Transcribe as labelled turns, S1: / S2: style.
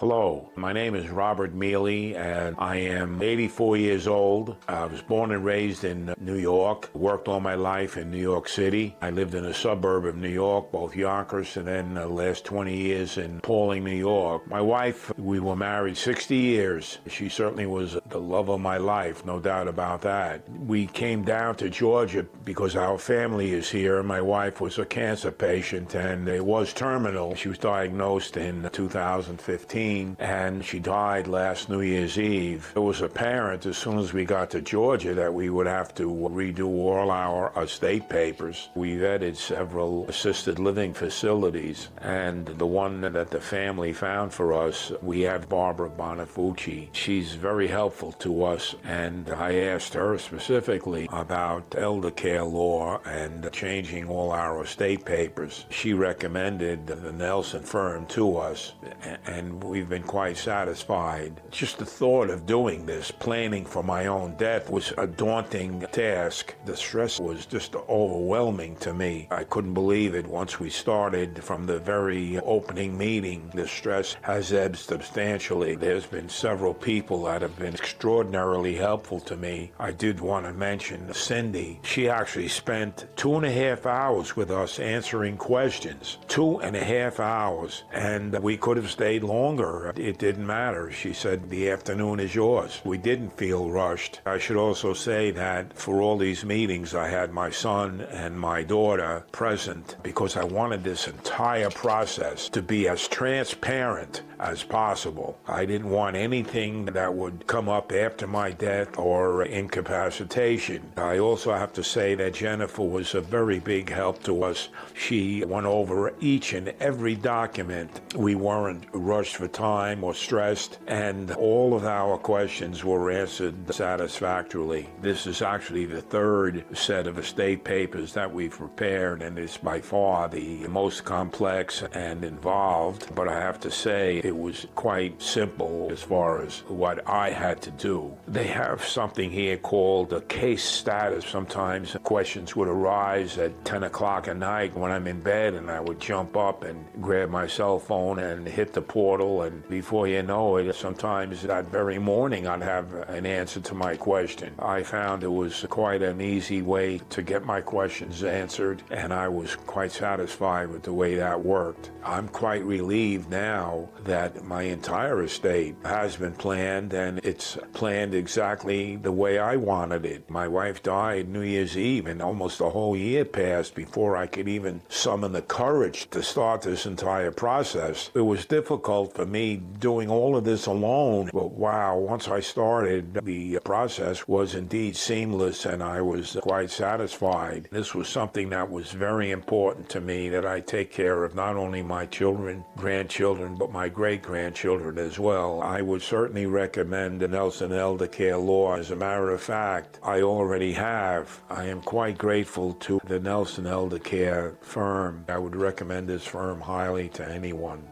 S1: Hello, my name is Robert Mealy and I am 84 years old. I was born and raised in New York, worked all my life in New York City. I lived in a suburb of New York, both Yonkers and then the last 20 years in Paulding, New York. My wife, we were married 60 years. She certainly was the love of my life, no doubt about that. We came down to Georgia because our family is here. My wife was a cancer patient and it was terminal. She was diagnosed in 2015. And she died last New Year's Eve. It was apparent as soon as we got to Georgia that we would have to redo all our estate papers. We vetted several assisted living facilities, and the one that the family found for us, we have Barbara Bonafucci. She's very helpful to us, and I asked her specifically about elder care law and changing all our estate papers. She recommended the Nelson firm to us, and we've been quite satisfied. Just the thought of doing this, planning for my own death, was a daunting task. The stress was just overwhelming to me. I couldn't believe it once we started. From the very opening meeting, the stress has ebbed substantially. There's been several people that have been extraordinarily helpful to me. I did want to mention Cindy. She actually spent 2.5 hours with us answering questions. 2.5 hours. And we could have stayed longer. It didn't matter. She said, the afternoon is yours. We didn't feel rushed. I should also say that for all these meetings, I had my son and my daughter present because I wanted this entire process to be as transparent as possible. I didn't want anything that would come up after my death or incapacitation. I also have to say that Jennifer was a very big help to us. She went over each and every document. We weren't rushed for time or stressed, and all of our questions were answered satisfactorily. This is actually the third set of estate papers that we've prepared, and it's by far the most complex and involved, but I have to say it was quite simple as far as what I had to do. They have something here called a case status. Sometimes questions would arise at 10 o'clock at night when I'm in bed, and I would jump up and grab my cell phone and hit the portal, and before you know it, sometimes that very morning I'd have an answer to my question. I found it was quite an easy way to get my questions answered, and I was quite satisfied with the way that worked. I'm quite relieved now that my entire estate has been planned, and it's planned exactly the way I wanted it. My wife died New Year's Eve, and almost a whole year passed before I could even summon the courage to start this entire process. It was difficult for me doing all of this alone, but wow, once I started, the process was indeed seamless, and I was quite satisfied. This was something that was very important to me, that I take care of not only my children, grandchildren, but my great-grandchildren as well. I would certainly recommend the Nelson Elder Care Law. As a matter of fact, I already have. I am quite grateful to the Nelson Elder Care firm. I would recommend this firm highly to anyone.